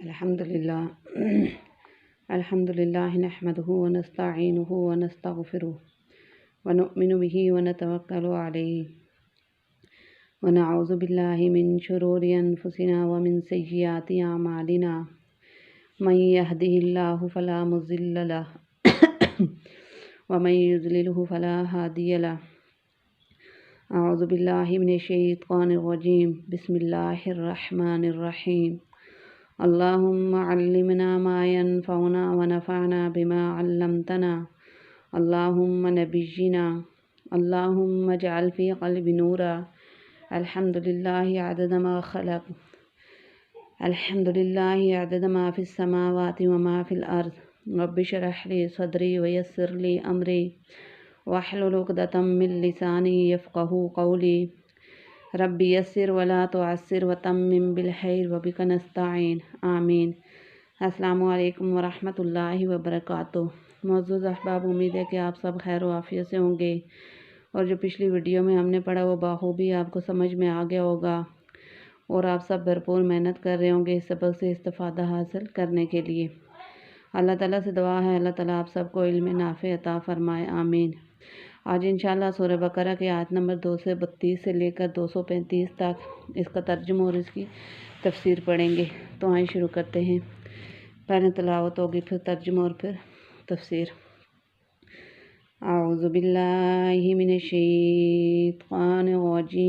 الحمد لله نحمده ونستعينه ونستغفره ونؤمن به ونتوكل عليه ونعوذ بالله من شرور أنفسنا ومن سيئات أعمالنا من يهده الله فلا مضل له ومن يضلله فلا هادي له أعوذ بالله من الشيطان الرجيم بسم الله الرحمن الرحيم اللهم علمنا ما ينفعنا ونفعنا بما علمتنا اللهم نبينا اللهم اجعل في قلبي نورا الحمد لله عدد ما خلق الحمد لله عدد ما في السماوات وما في الأرض رب اشرح لي صدري ويسر لي أمري واحلل عقدة من لساني يفقهوا قولي رب یسر ولا تعسر وتمم بالخیر وبک نستعین آمین۔ السلام علیکم ورحمۃ اللہ وبرکاتہ۔ معزز احباب، امید ہے کہ آپ سب خیر و عافیت سے ہوں گے اور جو پچھلی ویڈیو میں ہم نے پڑھا وہ بخوبی آپ کو سمجھ میں آ گیا ہوگا اور آپ سب بھرپور محنت کر رہے ہوں گے اس سبق سے استفادہ حاصل کرنے کے لیے۔ اللہ تعالیٰ سے دعا ہے اللہ تعالیٰ آپ سب کو علم نافع عطا فرمائے، آمین۔ آج انشاءاللہ سورہ بقرہ کی آیت نمبر 232 سے لے کر 235 تک اس کا ترجمہ اور اس کی تفسیر پڑھیں گے۔ تو آئیں شروع کرتے ہیں۔ پہلے تلاوت ہوگی، پھر ترجمہ اور پھر تفسیر۔ اعوذ باللہ من الشیطان الرجیم،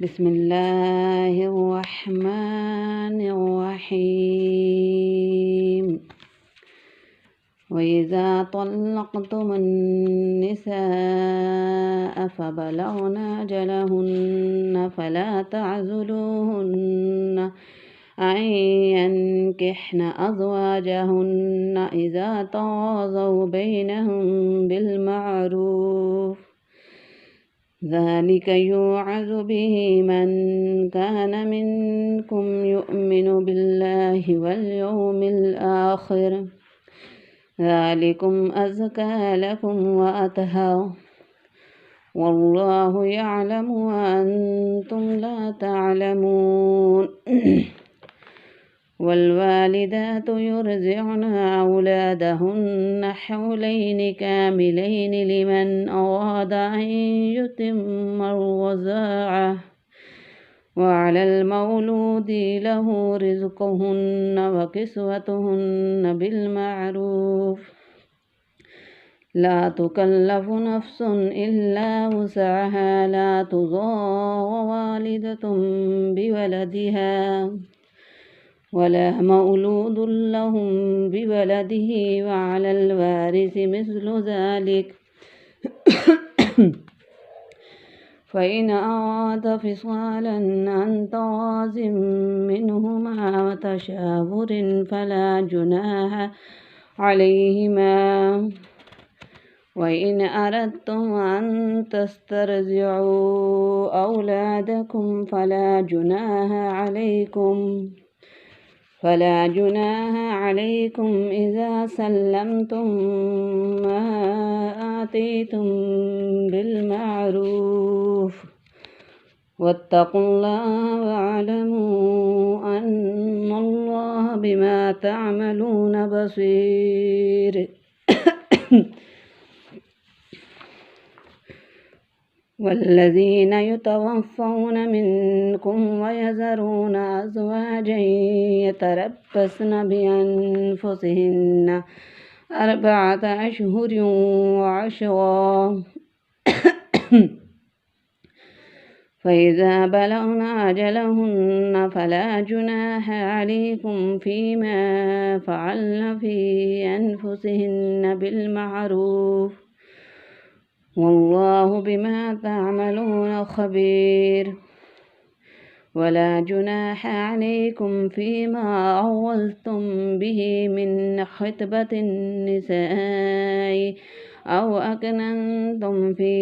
بسم اللہ الرحمن الرحیم۔ وَإِذَا طَلَّقْتُمُ النِّسَاءَ فَبَلَغْنَ أَجَلَهُنَّ فَلَا تَعْضُلُوهُنَّ أَن يَنكِحْنَ أَزْوَاجَهُنَّ إِذَا تَرَاضَوْا بَيْنَهُم بِالْمَعْرُوفِ ذَلِكَ يُوعَظُ بِهِ مَن كَانَ مِنكُمْ يُؤْمِنُ بِاللَّهِ وَالْيَوْمِ الْآخِرِ ذَلِكُمْ أَزْكَىٰ لَكُمْ وَأَطْهَرُ وَاللَّهُ يَعْلَمُ وَأَنتُمْ لَا تَعْلَمُونَ۔ وَالْوَالِدَاتُ يُرْضِعْنَ أَوْلَادَهُنَّ حَوْلَيْنِ كَامِلَيْنِ لِمَنْ أَرَادَ أَن يُتِمَّ الرَّضَاعَةَ وَعَلَى الْمَوْلُودِ لَهُ رِزْقُهُنَّ وَكِسْوَتُهُنَّ بِالْمَعْرُوفِ لَا تُكَلَّفُ نَفْسٌ إِلَّا وُسْعَهَا لَا تُضَارَّ وَالِدَةٌ بِوَلَدِهَا وَلَا مَوْلُودٌ لَهُ بِوَلَدِهِ وَعَلَى الْوَارِثِ مِثْلُ ذَلِكَ فَإِنْ أَرَادَا فِصَالًا عَنْ تَرَاضٍ مِّنْهُمَا وَتَشَاوُرٍ فَلَا جُنَاحَ عَلَيْهِمَا وَإِنْ أَرَدتُّمْ أَن تَسْتَرْضِعُوا أَوْلَادَكُمْ فَلَا جُنَاحَ عَلَيْكُمْ إِذَا سَلَّمْتُم مَّا آتَيْتُم بِالْمَعْرُوفِ وَاتَّقُوا اللَّهَ وَاعْلَمُوا أَنَّ اللَّهَ بِمَا تَعْمَلُونَ بَصِيرٌ۔ وَالَّذِينَ يُتَوَفَّوْنَ مِنكُمْ وَيَذَرُونَ أَزْوَاجًا يَتَرَبَّصْنَ بِأَنفُسِهِنَّ أَرْبَعَةَ أَشْهُرٍ وَعَشْرًا فَإِذَا بَلَغْنَ أَجَلَهُنَّ فَلَا جُنَاحَ عَلَيْكُمْ فِيمَا فَعَلْنَ فِي أَنفُسِهِنَّ بِالْمَعْرُوفِ وَاللَّهُ بِمَا تَعْمَلُونَ خَبِيرٌ۔ وَلَا جُنَاحَ عَلَيْكُمْ فِيمَا عَرَّضْتُم بِهِ مِنْ خِطْبَةِ النِّسَاءِ أَوْ أَكْنَنتُمْ فِي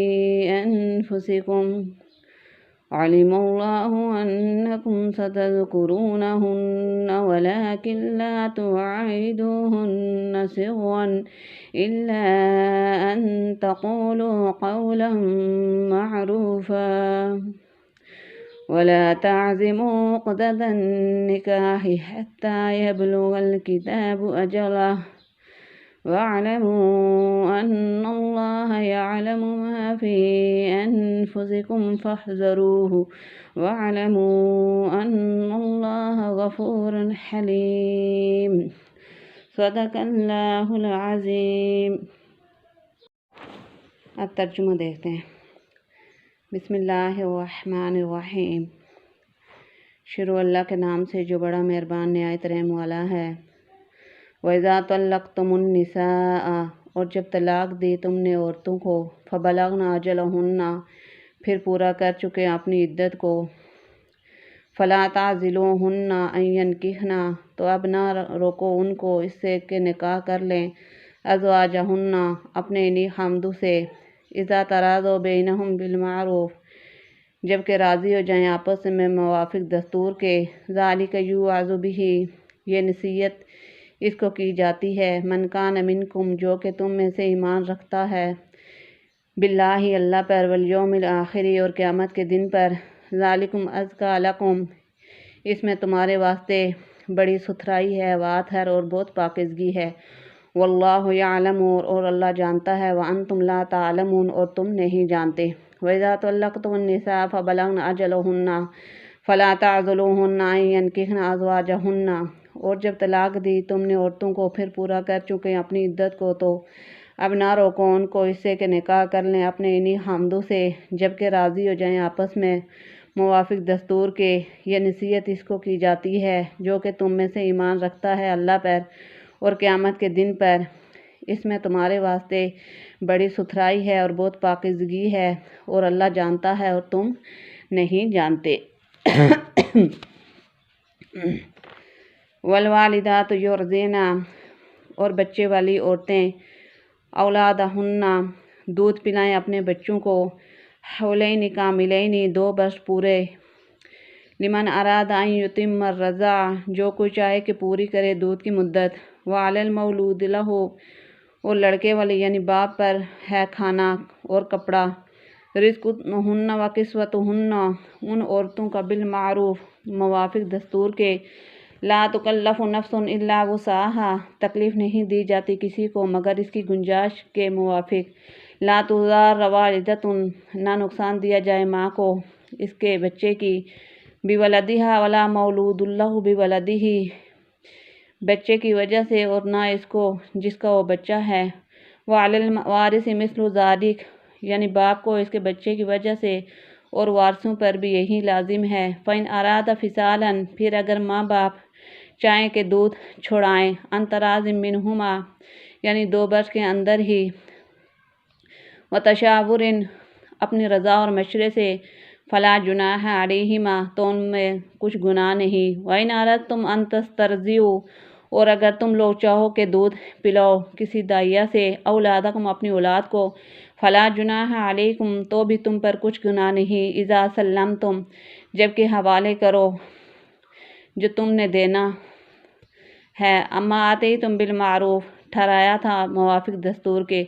أَنفُسِكُمْ عَلِمَ اللَّهُ أَنَّكُمْ سَتَذْكُرُونَهُنَّ وَلَكِنْ لَا تُوَعِّدُوهُنَّ سِرًّا إِلَّا أَن تَقُولُوا قَوْلًا مَّعْرُوفًا ولا تعزموا عقدة النكاح حتى يبلغ الكتاب أجله واعلموا أن الله يعلم ما في أنفسكم فاحذروه واعلموا أن الله غفور حليم صدق اللہ العظیم۔ اب ترجمہ دیکھتے ہیں۔ بسم اللہ الرحمن الرحیم۔ شروع اللہ کے نام سے جو بڑا مہربان نہایت رحم والا ہے۔ وَإِذَا طَلَّقْتُمُ النِّسَاءَ، اور جب طلاق دی تم نے عورتوں کو، فَبَلَغْنَ أَجَلَهُنَّ، پھر پورا کر چکے اپنی عدت کو، فَلَا تَعْضِلُوهُنَّ أَن يَنكِحْنَ، تو اب نہ روکو ان کو اس سے کہ نکاح کر لیں، أَزْوَاجَهُنَّ، اپنے انہی خامدوں سے، إِذَا تَرَاضَوْا بَيْنَهُم بِالْمَعْرُوفِ، جب کہ راضی ہو جائیں آپس میں موافق دستور کے، ذَلِكَ يُوعَظُ بِهِ، یہ نصیحت اس کو کی جاتی ہے، من کان منکم، جو کہ تم میں سے ایمان رکھتا ہے، باللہ اللہ پر، والیوم الآخر، اور قیامت کے دن پر، ذالکم ازکیٰ لکم، اس میں تمہارے واسطے بڑی ستھرائی ہے، واطہر، اور بہت پاکیزگی ہے، واللہ یعلم، اور اللہ جانتا ہے، وانتم لا تعلمون، اور تم نہیں جانتے، وَإِذَا طَلَّقْتُمُ النِّسَاءَ فَبَلَغْنَ أَجَلَهُنَّ فَلَا تَعْضِلُوهُنَّ أَن يَنكِحْنَ أَزْوَاجَهُنَّ، اور جب طلاق دی تم نے عورتوں کو، پھر پورا کر چکے اپنی عدت کو، تو اب نہ روکو ان کو اس سے کہ نکاح کر لیں اپنے انہی خامدوں سے، جب کہ راضی ہو جائیں آپس میں موافق دستور کے، یہ نصیحت اس کو کی جاتی ہے جو کہ تم میں سے ایمان رکھتا ہے اللہ پر اور قیامت کے دن پر، اس میں تمہارے واسطے بڑی ستھرائی ہے اور بہت پاکیزگی ہے، اور اللہ جانتا ہے اور تم نہیں جانتے۔ والوالدات یرضعن، اور بچے والی عورتیں، اولادہن، دودھ پلائیں اپنے بچوں کو، حولین کاملین، 2 برس پورے، لمن اراد ان یتم الرضاع، جو کوئی چاہے کہ پوری کرے دودھ کی مدت، وعلی المولود لہ، اور لڑکے والے یعنی باپ پر ہے کھانا اور کپڑا، رزقہن و کسوتہن، ان عورتوں کا بالمعروف، موافق دستور کے، لا تکلف نفس الا وسعها، تکلیف نہیں دی جاتی کسی کو مگر اس کی گنجائش کے موافق، لا تضار والدۃ، نہ نقصان دیا جائے ماں کو اس کے بچے کی، بولدہا ولا مولود لہ بولدہ، بچے کی وجہ سے، اور نہ اس کو جس کا وہ بچہ ہے، وعلی الوارث مثل ذلک، یعنی باپ کو اس کے بچے کی وجہ سے اور وارثوں پر بھی یہی لازم ہے، فإن اراد فصالا، پھر اگر ماں باپ چاہیں کہ دودھ چھڑائیں، عن تراض منہما، یعنی 2 برس کے اندر ہی، وتشاور، اپنی رضا اور مشورے سے، فلا جناح علیہما، تو ان میں کچھ گناہ نہیں، وإن أردتم أن تسترضعوا، اور اگر تم لوگ چاہو کہ دودھ پلاؤ کسی دائیا سے، اولادکم، اپنی اولاد کو، فلا جناح علیکم، تو بھی تم پر کچھ گناہ نہیں، اذا سلمتم، جب کہ حوالے کرو جو تم نے دینا ہے، اما آتیتم بالمعروف، ٹھہرایا تھا موافق دستور کے،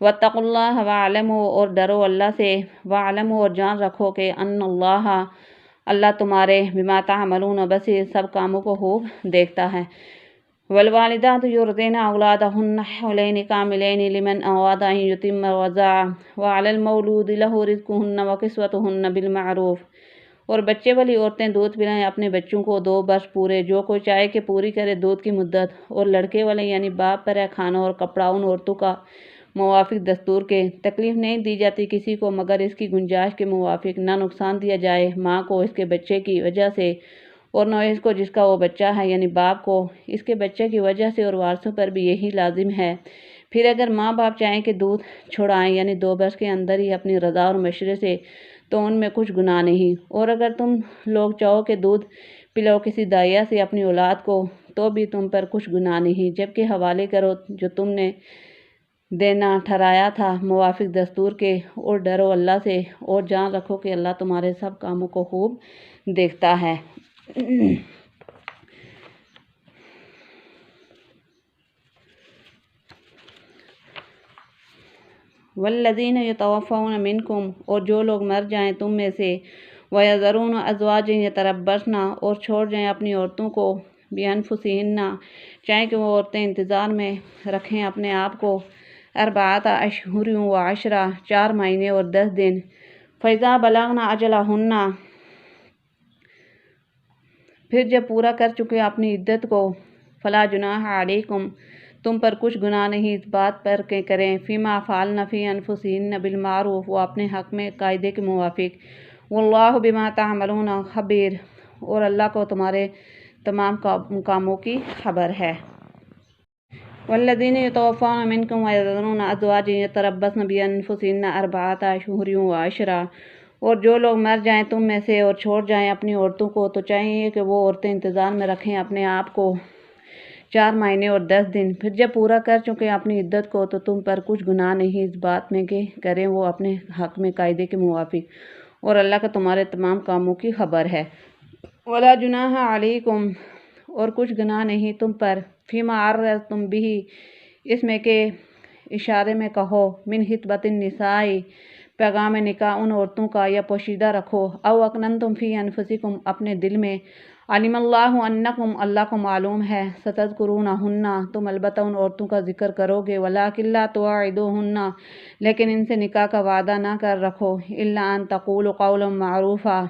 واتقوا اللہ واعلموا، اور ڈرو اللہ سے، واعلموا، اور جان رکھو کہ ان اللہ تمہارے بما تعملون بصیر، سب کاموں کو خوب دیکھتا ہے۔ والوالدات یرضعن اولادہن حولین کاملین لمن اراد ان یتم الرضاعہ، وعلی المولود لہ رزقہن وکسوتہن بالمعروف، اور بچے والی عورتیں دودھ پلائیں اپنے بچوں کو 2 برس پورے، جو کوئی چاہے کہ پوری کرے دودھ کی مدت، اور لڑکے والے یعنی باپ پر ہے کھانا اور کپڑا ان عورتوں کا موافق دستور کے، تکلیف نہیں دی جاتی کسی کو مگر اس کی گنجائش کے موافق، نہ نقصان دیا جائے ماں کو اس کے بچے کی وجہ سے، اور نہ اس کو جس کا وہ بچہ ہے یعنی باپ کو اس کے بچے کی وجہ سے، اور وارثوں پر بھی یہی لازم ہے۔ پھر اگر ماں باپ چاہیں کہ دودھ چھڑائیں یعنی 2 برس کے اندر ہی اپنی رضا اور مشورے سے، تو ان میں کچھ گناہ نہیں، اور اگر تم لوگ چاہو کہ دودھ پلاؤ کسی دائیا سے اپنی اولاد کو، تو بھی تم پر کچھ گناہ نہیں، جبکہ حوالے کرو جو تم نے دینا ٹھہرایا تھا موافق دستور کے، اور ڈرو اللہ سے، اور جان رکھو کہ اللہ تمہارے سب کاموں کو خوب دیکھتا ہے۔ والذین یتوفون منکم، اور جو لوگ مر جائیں تم میں سے، وَيَذَرُونَ أَزْوَاجًا يَتَرَبَّصْنَ اور چھوڑ جائیں اپنی عورتوں کو بِأَنفُسِهِنَّ چاہے کہ وہ عورتیں انتظار میں رکھیں اپنے آپ کو 4 اشہر و 10 4 مہینے اور 10 دن فَإِذَا بَلَغْنَ أَجَلَهُنَّ پھر جب پورا کر چکے اپنی عدت کو فَلَا جُنَاحَ عَلَيْكُمْ تم پر کچھ گناہ نہیں اس بات پر کہ کریں فِيمَا فَعَلْنَ فِي أَنفُسِهِنَّ بِالْمَعْرُوفِ وہ اپنے حق میں قاعدے کے موافق وَاللَّهُ بِمَا تَعْمَلُونَ خبیر اور اللہ کو تمہارے تمام کاموں کی خبر ہے۔ وَالَّذِينَ يَتَوَفَّوْنَ مِنْكُمْ وَيَذَرُونَ أَزْوَاجًا يَتَرَبَّصْنَ بِأَنفُسِهِنَّ 4 اشہر و 10 اور جو لوگ مر جائیں تم میں سے اور چھوڑ جائیں اپنی عورتوں کو تو چاہیے کہ وہ عورتیں انتظار میں رکھیں اپنے آپ کو 4 مہینے اور 10 دن پھر جب پورا کر چکے اپنی عدت کو تو تم پر کچھ گناہ نہیں اس بات میں کہ کریں وہ اپنے حق میں قاعدے کے موافق اور اللہ کا تمہارے تمام کاموں کی خبر ہے۔ وَلَا جُنَاحَ عَلَيْكُمْ اور کچھ گناہ نہیں تم پر فِيمَا عَرَّضْتُمْ بِهِ اس میں کہ اشارے میں کہو من خطبۃ النساء پیغام نکاح ان عورتوں کا یا پوشیدہ رکھو او اکننتم فی انفسکم اپنے دل میں علم اللہ انکم اللہ کو معلوم ہے ستذکرونہن تم البتہ ان عورتوں کا ذکر کرو گے ولکن لا تواعدوہن لیکن ان سے نکاح کا وعدہ نہ کر رکھو الا ان تقولوا قولا معروفا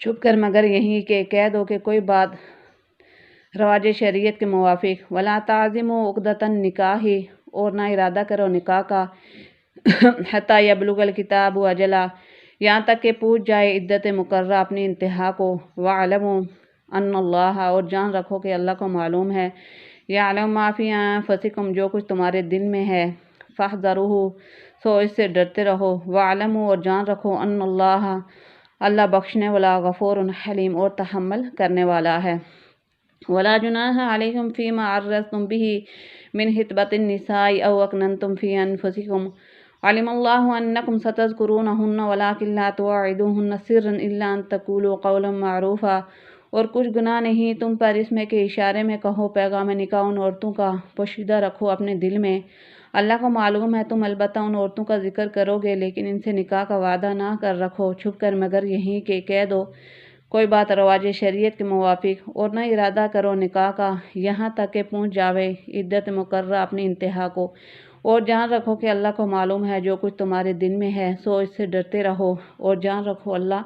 چھپ کر مگر یہی کہ کہہ دو کہ کوئی بات رواج شریعت کے موافق ولا تعزموا عقدۃ النکاح اور نہ ارادہ کرو نکاح کا حتی یبلغ الکتاب اجلہ یہاں تک کہ پہنچ جائے عدت مقررہ اپنی انتہا کو وَاعْلَمُوا أَنَّ اللَّهَ اور جان رکھو کہ اللہ کو معلوم ہے یعلم ما فی انفسکم جو کچھ تمہارے دل میں ہے فاحذروہ سو اس سے ڈرتے رہو وَاعْلَمُوا اور جان رکھو أَنَّ اللَّهَ اللہ بخشنے والا غفور حلیم اور تحمل کرنے والا ہے۔ وَلَا جُنَاحَ عَلَيْكُمْ فِيمَا عَرَّضْتُمْ بِهِ مِنْ خِطْبَةِ النِّسَاءِ أَوْ أَكْنَنْتُمْ فِي أَنفُسِكُمْ علم اللہ انکم ستذکرونہن ولکن لا تواعدوہن سرا الا ان تقولوا قولا معروفا اور کچھ گناہ نہیں تم پر اس میں کہ اشارے میں کہو پیغام نکاح ان عورتوں کا پوشیدہ رکھو اپنے دل میں اللہ کو معلوم ہے تم البتہ ان عورتوں کا ذکر کرو گے لیکن ان سے نکاح کا وعدہ نہ کر رکھو چھپ کر مگر یہی کہ کہہ دو کوئی بات رواج شریعت کے موافق اور نہ ارادہ کرو نکاح کا یہاں تک کہ پہنچ جاوے عدت مقررہ اپنی انتہا کو اور جان رکھو کہ اللہ کو معلوم ہے جو کچھ تمہارے دل میں ہے سو اس سے ڈرتے رہو اور جان رکھو اللہ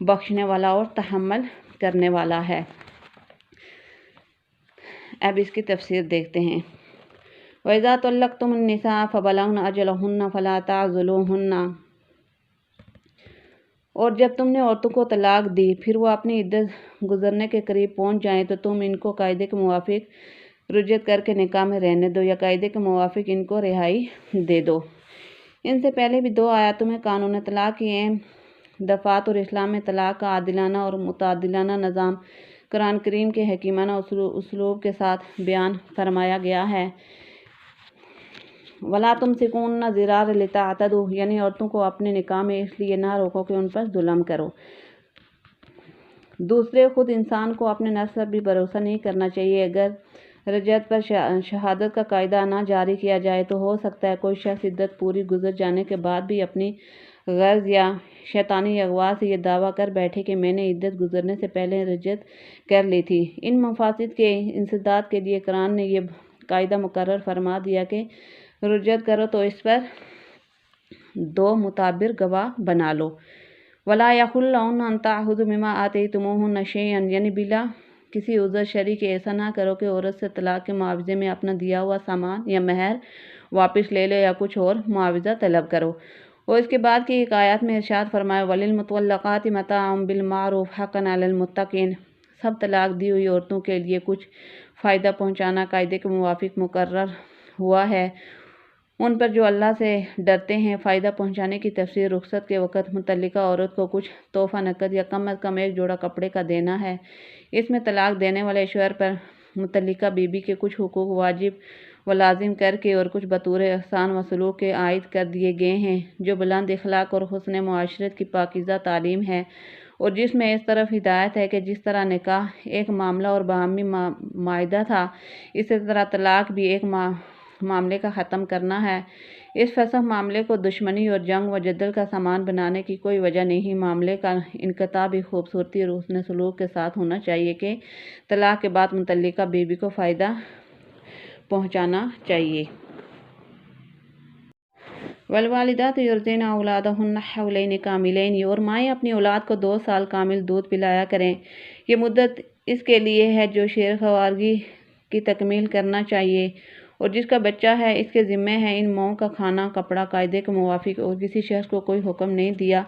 بخشنے والا اور تحمل کرنے والا ہے۔ اب اس کی تفسیر دیکھتے ہیں۔ وَإِذَا طَلَّقْتُمُ النِّسَاءَ فَبَلَغْنَ أَجَلَهُنَّ فَلَا تَعْضُلُوهُنَّ اور جب تم نے عورتوں کو طلاق دی پھر وہ اپنی عدت گزرنے کے قریب پہنچ جائیں تو تم ان کو قاعدے کے موافق رجعت کر کے نکاح میں رہنے دو یا قاعدے کے موافق ان کو رہائی دے دو۔ ان سے پہلے بھی 2 آیاتوں میں قانون طلاق کی اہم دفعات اور اسلام میں طلاق کا عادلانہ اور متعادلانہ نظام قرآن کریم کے حکیمانہ اسلوب کے ساتھ بیان فرمایا گیا ہے۔ وَلَا تُمْسِكُوهُنَّ ضِرَارًا لِتَعْتَدُوا یعنی عورتوں کو اپنے نکاح میں اس لیے نہ روکو کہ ان پر ظلم کرو۔ دوسرے خود انسان کو اپنے نفس پر بھی بھروسہ نہیں کرنا چاہیے۔ اگر رجعت پر شہادت کا قاعدہ نہ جاری کیا جائے تو ہو سکتا ہے کوئی شخص عدت پوری گزر جانے کے بعد بھی اپنی غرض یا شیطانی اغوا سے یہ دعویٰ کر بیٹھے کہ میں نے عدت گزرنے سے پہلے رجعت کر لی تھی۔ ان مفاسد کے انسداد کے لیے قرآن نے یہ قاعدہ مقرر فرما دیا کہ رجعت کرو تو اس پر 2 معتبر گواہ بنا لو۔ وَلَا يَحِلُّ لَهُنَّ أَن تَأْخُذُوا مِمَّا آتَيْتُمُوهُنَّ شَيْئًا یعنی بلا کسی عذر شرعی کے ایسا نہ کرو کہ عورت سے طلاق کے معاوضے میں اپنا دیا ہوا سامان یا مہر واپس لے لو یا کچھ اور معاوضہ طلب کرو۔ اور اس کے بعد کی ایک آیات میں ارشاد فرمایا وَلِلْمُطَلَّقَاتِ مَتَاعٌ بِالْمَعْرُوفِ حَقًّا عَلَى الْمُتَّقِينَ سب طلاق دی ہوئی عورتوں کے لیے کچھ فائدہ پہنچانا قاعدے کے موافق مقرر ہوا ہے ان پر جو اللہ سے ڈرتے ہیں۔ فائدہ پہنچانے کی تفسیر رخصت کے وقت متعلقہ عورت کو کچھ تحفہ نقد یا کم از کم ایک جوڑا کپڑے کا دینا ہے۔ اس میں طلاق دینے والے شوہر پر متعلقہ بیوی کے کچھ حقوق واجب و لازم کر کے اور کچھ بطور احسان و سلوک کے عائد کر دیے گئے ہیں جو بلند اخلاق اور حسن معاشرت کی پاکیزہ تعلیم ہے اور جس میں اس طرف ہدایت ہے کہ جس طرح نکاح ایک معاملہ اور باہمی معاہدہ تھا اسی طرح طلاق بھی ایک معاملے کا ختم کرنا ہے۔ اس فسخ معاملے کو دشمنی اور جنگ و جدل کا سامان بنانے کی کوئی وجہ نہیں۔ معاملے کا انقطاع بھی خوبصورتی اور حسن سلوک کے ساتھ ہونا چاہیے کہ طلاق کے بعد متعلقہ بیوی کو فائدہ پہنچانا چاہیے۔ والوالدات یرضعن اولادہن حولین کاملین، اور مائیں اپنی اولاد کو 2 سال کامل دودھ پلایا کریں۔ یہ مدت اس کے لیے ہے جو شیر خوارگی کی تکمیل کرنا چاہیے اور جس کا بچہ ہے اس کے ذمہ ہے۔ ان ماؤں کا کھانا کپڑا قاعدے کے موافق اور کسی شخص کو کوئی حکم نہیں دیا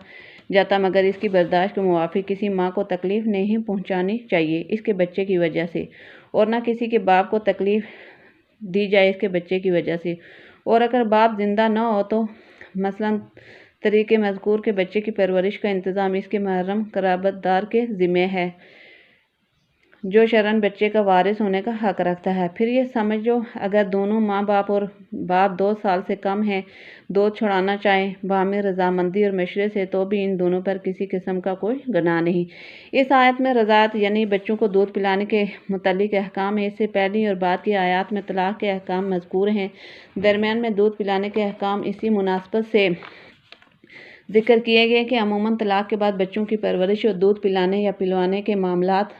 جاتا مگر اس کی برداشت کے موافق۔ کسی ماں کو تکلیف نہیں پہنچانی چاہیے اس کے بچے کی وجہ سے، اور نہ کسی کے باپ کو تکلیف دی جائے اس کے بچے کی وجہ سے، اور اگر باپ زندہ نہ ہو تو مثلاً طریقے مذکور کے بچے کی پرورش کا انتظام اس کے محرم قرابت دار کے ذمہ ہے جو شرعاً بچے کا وارث ہونے کا حق رکھتا ہے۔ پھر یہ سمجھو اگر دونوں ماں باپ اور باپ 2 سال سے کم ہیں دودھ چھڑانا چاہیں باہمی رضامندی اور مشورے سے تو بھی ان دونوں پر کسی قسم کا کوئی گناہ نہیں۔ اس آیت میں رضاعت یعنی بچوں کو دودھ پلانے کے متعلق احکام ہیں۔ اس سے پہلی اور بعد کی آیات میں طلاق کے احکام مذکور ہیں۔ درمیان میں دودھ پلانے کے احکام اسی مناسبت سے ذکر کیے گئے کہ عموماً طلاق کے بعد بچوں کی پرورش اور دودھ پلانے یا پلوانے کے معاملات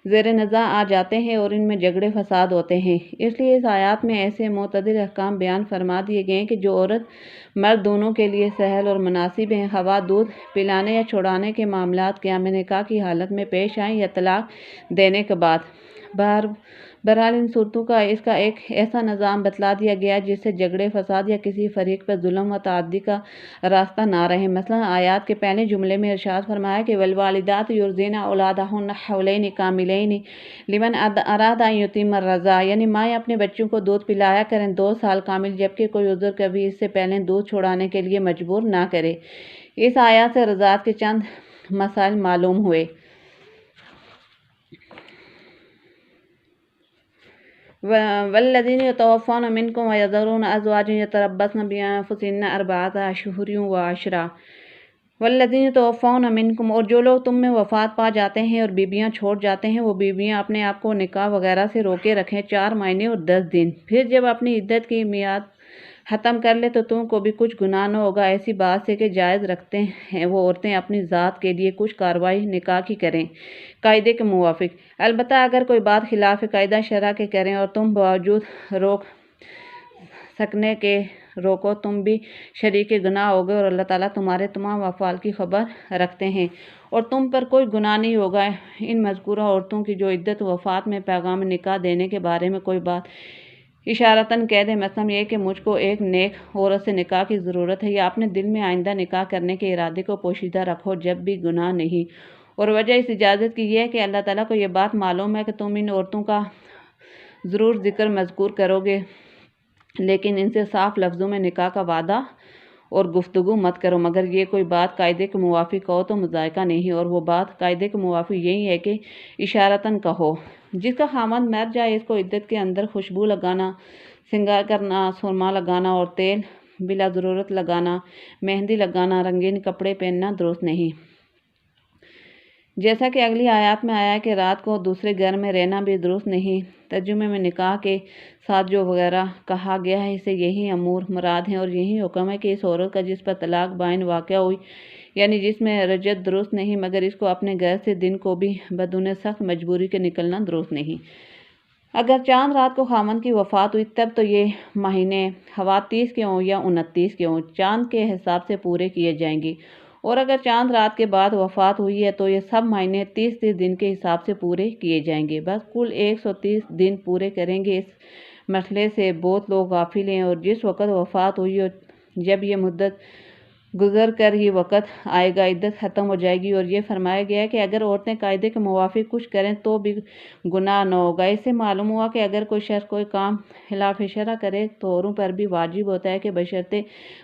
زیر نظر آ جاتے ہیں اور ان میں جھگڑے فساد ہوتے ہیں۔ اس لیے اس آیات میں ایسے معتدل احکام بیان فرما دیے گئے کہ جو عورت مرد دونوں کے لیے سہل اور مناسب ہیں، خواہ دودھ پلانے یا چھڑانے کے معاملات قیام نکاح کی حالت میں پیش آئیں یا طلاق دینے کے بعد۔ بہرحال ان صورتوں کا اس کا ایک ایسا نظام بتلا دیا گیا جس سے جھگڑے فساد یا کسی فریق پر ظلم و تعدی کا راستہ نہ رہے۔ مثلاً آیات کے پہلے جملے میں ارشاد فرمایا کہ والوالدات یرضعن اولادہن حولین کاملین لمن اراد ان یتم الرضاعہ، یعنی مائیں اپنے بچوں کو دودھ پلایا کریں 2 سال کامل جبکہ کوئی عذر کبھی اس سے پہلے دودھ چھڑانے کے لیے مجبور نہ کرے۔ اس آیات سے رضاعت کے چند مسائل معلوم ہوئے۔ والذین یتوفون منکم ویذرون ازواجا یتربصن بانفسہن 4 اشہر وعشرا۔ والذین یتوفون منکم، اور جو لوگ تم میں وفات پا جاتے ہیں اور بیویاں چھوڑ جاتے ہیں وہ بیویاں اپنے آپ کو نکاح وغیرہ سے روکے رکھیں 4 مہینے اور 10 دن۔ پھر جب اپنی عدت کی میعاد ختم کر لے تو تم کو بھی کچھ گناہ نہ ہوگا ایسی بات سے کہ جائز رکھتے ہیں وہ عورتیں اپنی ذات کے لیے کچھ کارروائی نکاح کی کریں قاعدے کے موافق۔ البتہ اگر کوئی بات خلاف قاعدہ شرع کے کریں اور تم باوجود روک سکنے کے روکو تم بھی شریک گناہ ہوگے اور اللہ تعالیٰ تمہارے تمام افعال کی خبر رکھتے ہیں اور تم پر کوئی گناہ نہیں ہوگا۔ ان مذکورہ عورتوں کی جو عدت وفات میں پیغام نکاح دینے کے بارے میں کوئی بات اشارتاً کہہ دیں، مثلاً یہ کہ مجھ کو ایک نیک عورت سے نکاح کی ضرورت ہے، یا اپنے دل میں آئندہ نکاح کرنے کے ارادے کو پوشیدہ رکھو جب بھی گناہ نہیں۔ اور وجہ اس اجازت کی یہ ہے کہ اللہ تعالیٰ کو یہ بات معلوم ہے کہ تم ان عورتوں کا ضرور ذکر مذکور کرو گے لیکن ان سے صاف لفظوں میں نکاح کا وعدہ اور گفتگو مت کرو مگر یہ کوئی بات قاعدے کے موافق کہو تو مضائقہ نہیں، اور وہ بات قاعدے کے موافق یہی ہے کہ اشارتاً کہو۔ جس کا خامند مر جائے اس کو عدت کے اندر خوشبو لگانا، سنگار کرنا، سرما لگانا اور تیل بلا ضرورت لگانا، مہندی لگانا، رنگین کپڑے پہننا درست نہیں۔ جیسا کہ اگلی آیات میں آیا ہے کہ رات کو دوسرے گھر میں رہنا بھی درست نہیں۔ ترجمے میں نکاح کے ساتھ جو وغیرہ کہا گیا ہے اس سے یہی امور مراد ہیں اور یہی حکم ہے کہ اس عورت کا جس پر طلاق بائن واقع ہوئی یعنی جس میں رجعت درست نہیں مگر اس کو اپنے گھر سے دن کو بھی بدون سخت مجبوری کے نکلنا درست نہیں۔ اگر چاند رات کو خامند کی وفات ہوئی تب تو یہ مہینے خواہ 30 کے ہوں یا 29 کے ہوں چاند کے حساب سے پورے کیے جائیں گے، اور اگر چاند رات کے بعد وفات ہوئی ہے تو یہ سب مہینے 30 دن کے حساب سے پورے کیے جائیں گے۔ بس کل 130 دن پورے کریں گے۔ اس مسئلے سے بہت لوگ غافل ہیں اور جس وقت وفات ہوئی اور جب یہ مدت گزر کر ہی وقت آئے گا عدت ختم ہو جائے گی، اور یہ فرمایا گیا ہے کہ اگر عورتیں قاعدے کے موافق کچھ کریں تو بھی گناہ نہ ہوگا۔ اس سے معلوم ہوا کہ اگر کوئی شخص کوئی کام خلاف شرع کرے تو اوروں پر بھی واجب ہوتا ہے کہ بشرطِ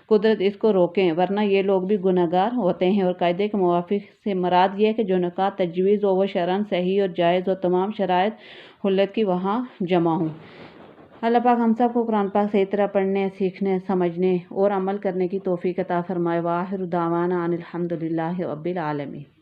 قدرت اس کو روکیں ورنہ یہ لوگ بھی گنہگار ہوتے ہیں، اور قاعدے کے موافق سے مراد یہ ہے کہ جو نکاح تجویز ہو وہ شرعاً صحیح اور جائز ہو، تمام شرائط خلت کی وہاں جمع ہوں۔ اللہ پاک ہم سب کو قرآن پاک صحیح طرح پڑھنے، سیکھنے، سمجھنے اور عمل کرنے کی توفیق عطا فرمائے۔ وآخر دعوانا ان الحمد للہ رب العالمین۔